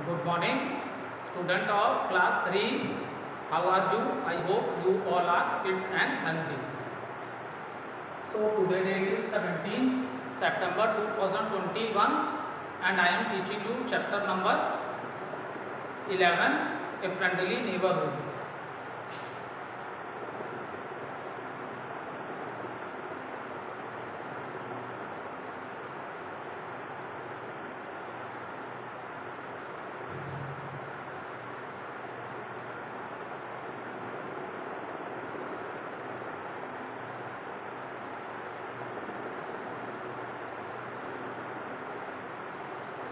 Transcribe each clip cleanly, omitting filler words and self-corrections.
Good morning, student of class 3. How are you? I hope you all are fit and healthy. So today date is 17 September 2021 and I am teaching you chapter number 11, A Friendly Neighborhood.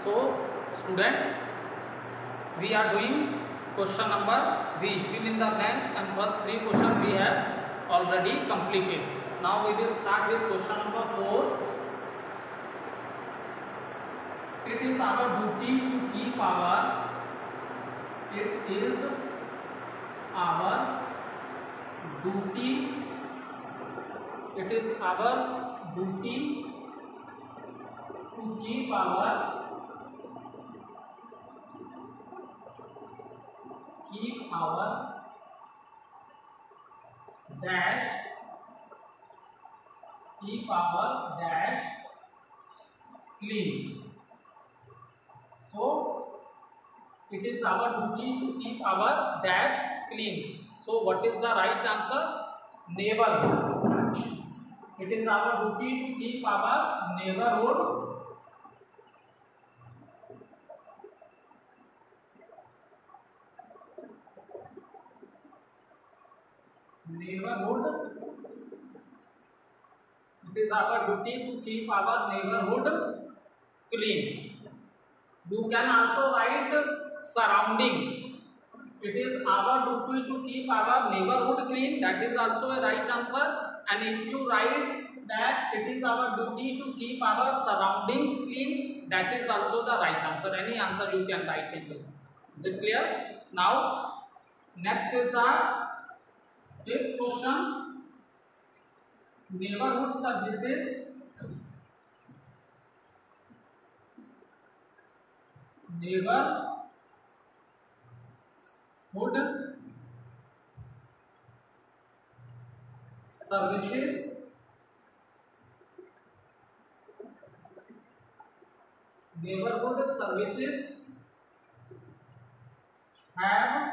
So student, we are doing question number B, fill in the blanks, and first 3 questions we have already completed. Now we will start with question number 4. It is our duty to keep our duty to keep our dash clean. So it is our duty to keep our dash clean. So what is the right answer? Neighborhood. It is our duty to keep our neighborhood It is our duty to keep our neighborhood clean. You can also write surrounding. It is our duty to keep our neighborhood clean. That is also a right answer. And if you write that it is our duty to keep our surroundings clean, that is also the right answer. Any answer you can write in this. Is it clear? Now, next is the 5th question. Neighborhood services. Neighborhood services have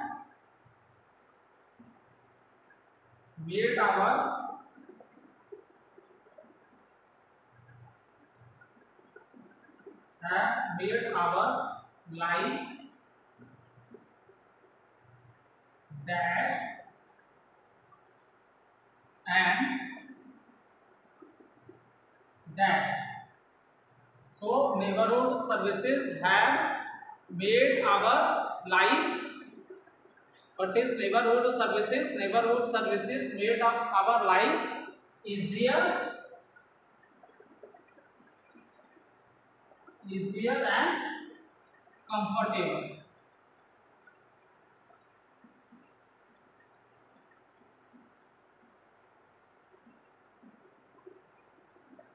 made our life dash and dash. So neighborhood services have made our life. What is neighborhood services? Neighborhood services made of our life easier and comfortable.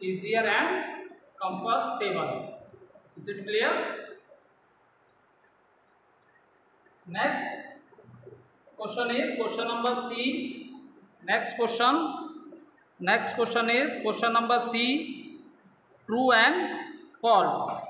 Easier and comfortable. Is it clear? Next question is question number C. Next question is question number C. True and false.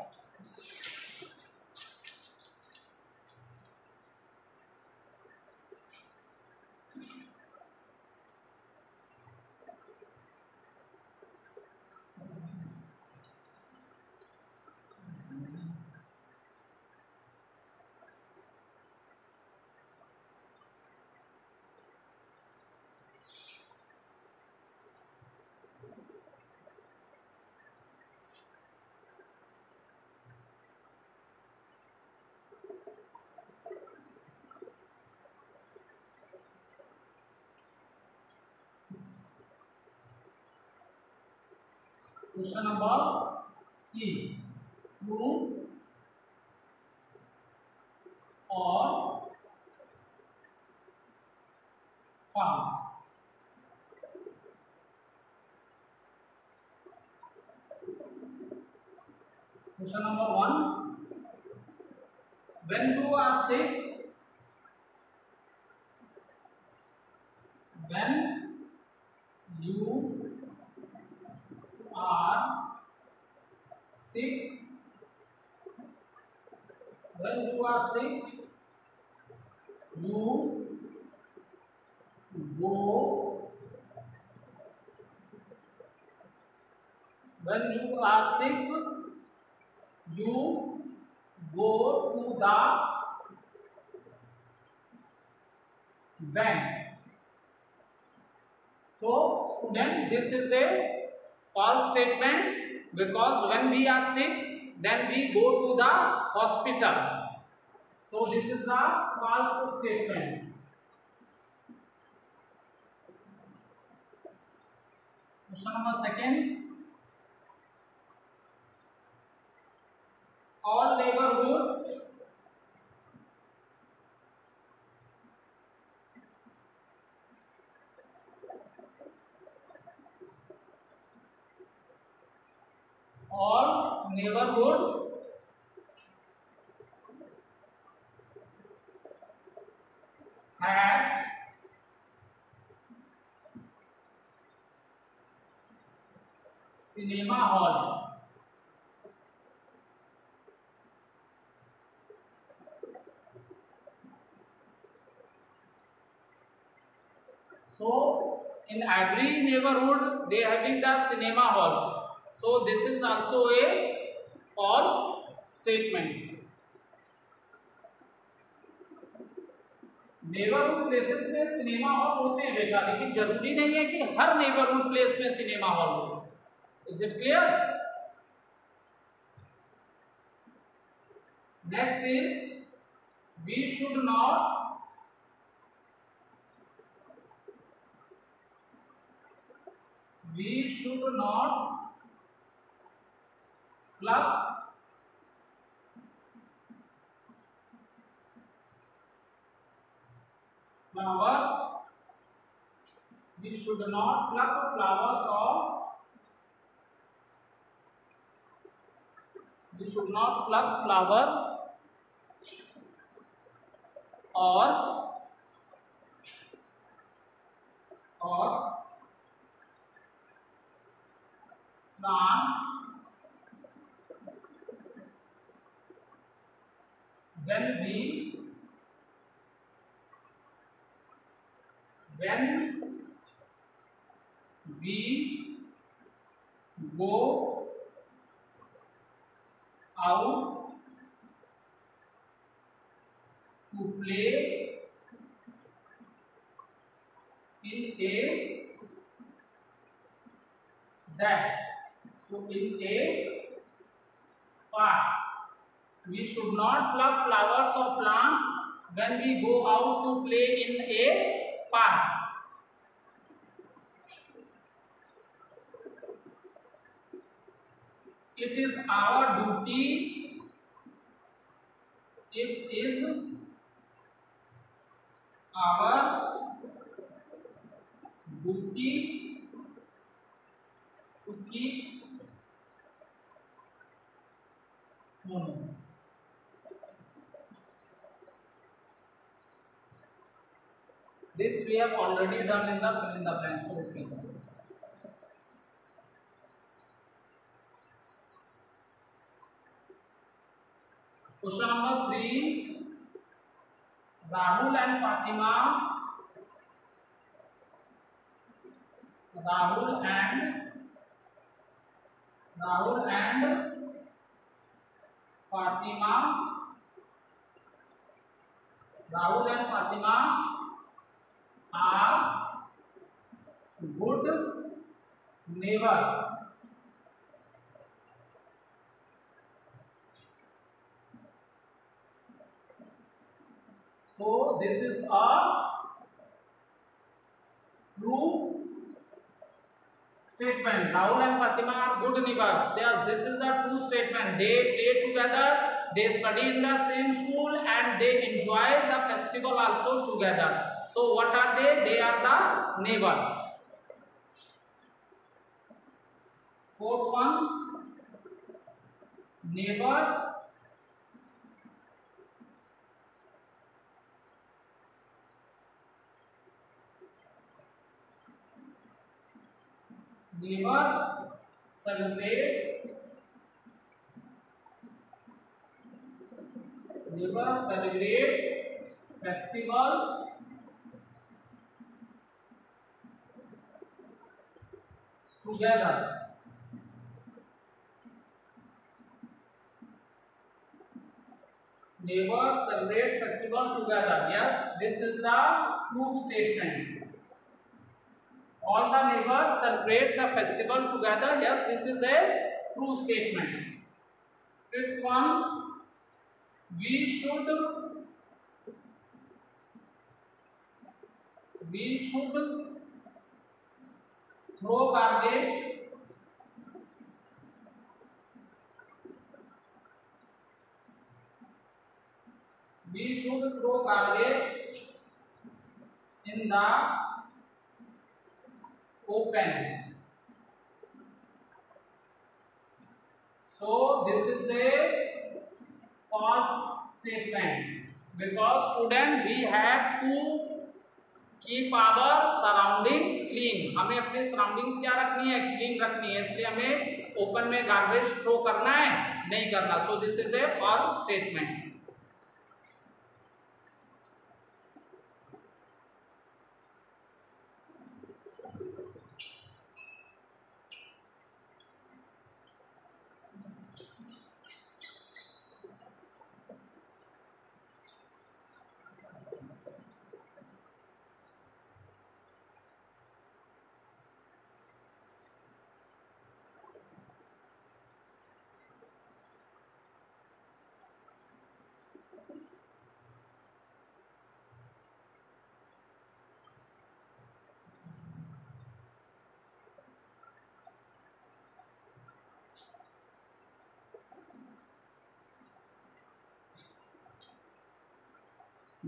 Question number C. True or false? Question number 1. when you are sick, when you are sick, when you are sick, you go, when you are sick, you go to the bank. So student, this is a false statement, because when we are sick, then we go to the hospital. So this is a false statement. Question number second. All neighborhoods had cinema halls. So in every neighborhood they having the cinema halls. So this is also a false statement. Neighbourhood places में cinema hall होते हैं बेटा, लेकिन जरूरी नहीं है कि हर नेबरहुड प्लेस में सिनेमा हॉल हो. Is it clear? Next is we should not pluck flower. We should not pluck flowers of. We should not pluck flower or plants when we go out to play in a dash. So in a park. We should not pluck flowers or plants when we go out to play in a park. It is our duty. It is our duty to keep home. This we have already done in the fill in the blanks. Okay. Question number 3. Rahul and Fatima. Rahul and Fatima. Rahul and Fatima are good neighbors. So this is a true statement. Rahul and Fatima are good neighbors. Yes, this is a true statement. They play together, they study in the same school, and they enjoy the festival also together. So what are they? They are the neighbors. Fourth one, neighbors Neighbors celebrate festivals together. Neighbors celebrate festival together. Yes, this is the true statement. All the neighbors celebrate the festival together. Yes, this is a true statement. Fifth one, we should throw garbage in the open. So this is a false statement, because student we have to keep our surroundings clean. हमें अपने surroundings क्या रखनी है, clean रखनी है, इसलिए हमें open में गार्बेज थ्रो करना है, नहीं करना. So this is a false statement.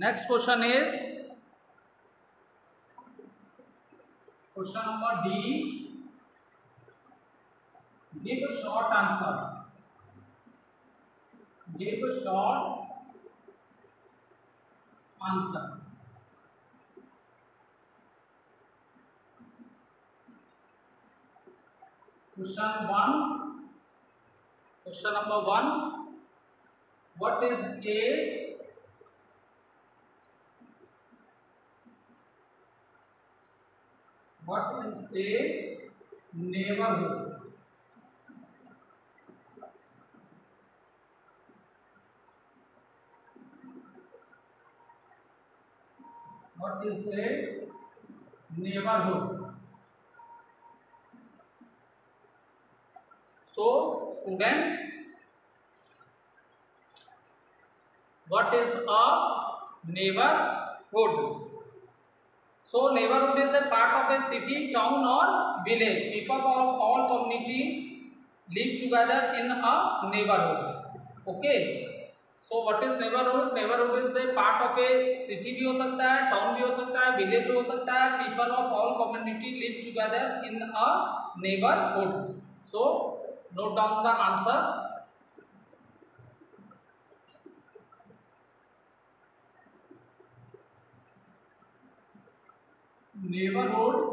Next question is question number D. Give a short answer. Give a short answer. Question number 1. What is a neighborhood? What is a neighborhood? So student, what is a neighborhood? So neighborhood is a part of a city, town or village. People of all community live together in a neighborhood. Okay. So what is neighborhood? Neighborhood is a part of a city भी हो सकता है, town भी हो सकता है, village भी हो सकता है. People of all community live together in a neighborhood. So note down the answer. Neighborhood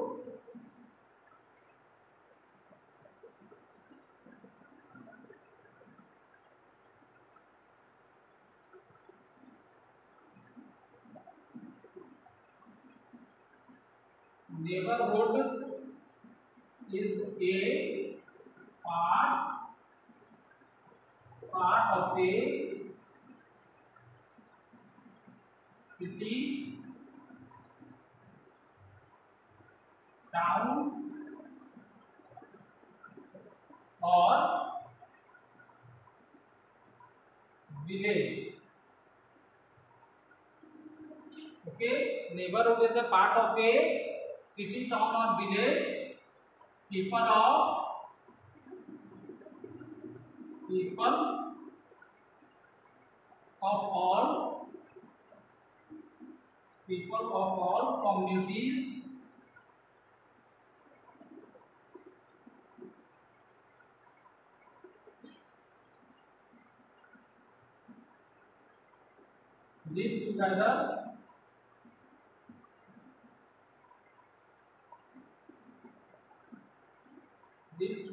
is a part of a city, town or village. Okay, neighborhood is a part of a city, town or village. People of all communities live together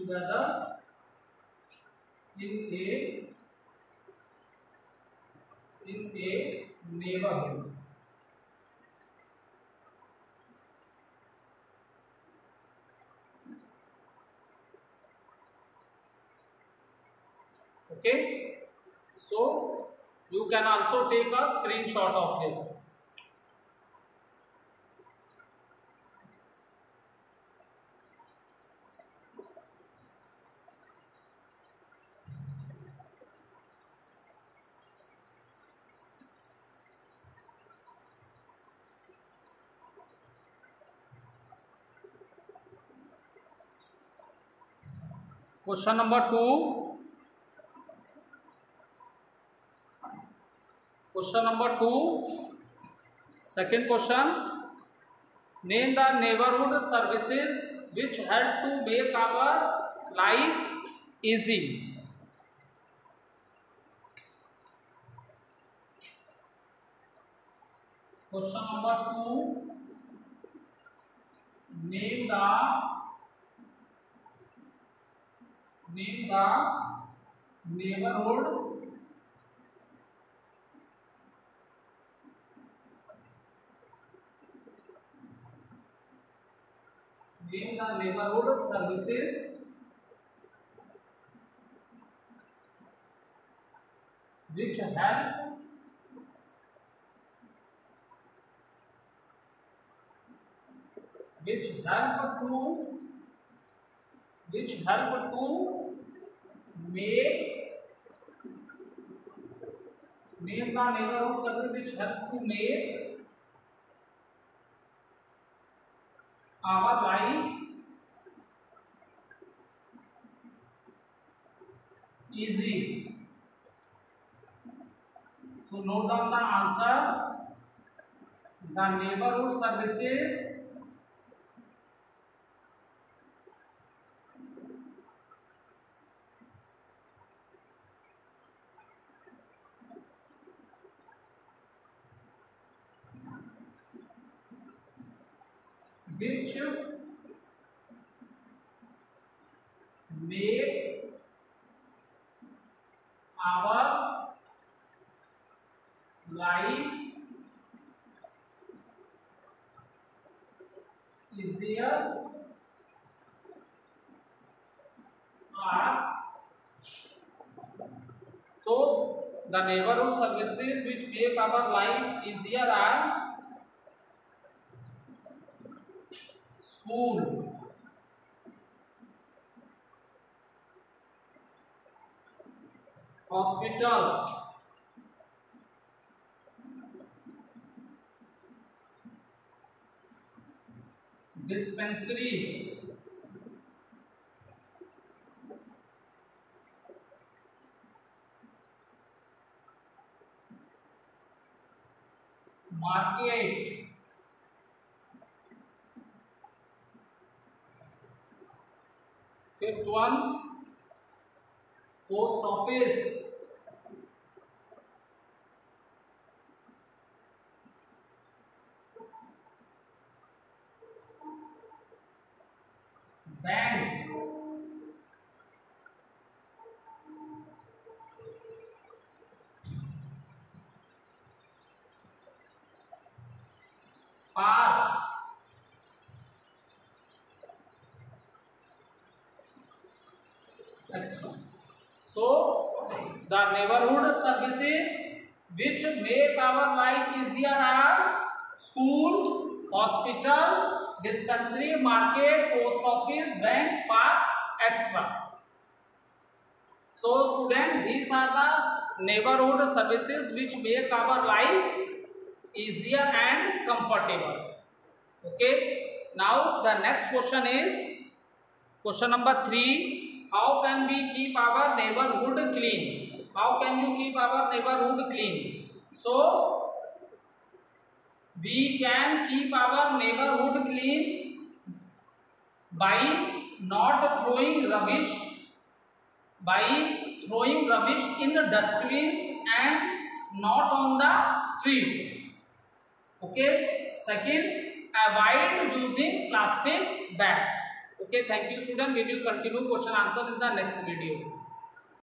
together in a neighborhood. Okay, so you can also take a screenshot of this. Question number 2. Question number 2. Second question. Name the neighborhood services which help to make our life easy. Question number 2. Name the neighborhood services which help to make name the neighborhood service which help to make our life easy. So note down the answer. The neighborhood services which make our life easier are. So the neighborhood services which make our life easier are school, hospital, dispensary, market, fifth one, post office, bank, park. Next one. So the neighborhood services which make our life easier are school, hospital, dispensary, market, post office, bank, park, etc. So student, these are the neighborhood services which make our life easier and comfortable. Okay. Now the next question is question number 3. How can we keep our neighborhood clean? How can you keep our neighborhood clean? So we can keep our neighborhood clean by not throwing rubbish, in the dustbins and not on the streets. Okay. Second, avoid using plastic bag. Okay, thank you student. We will continue question answer in the next video.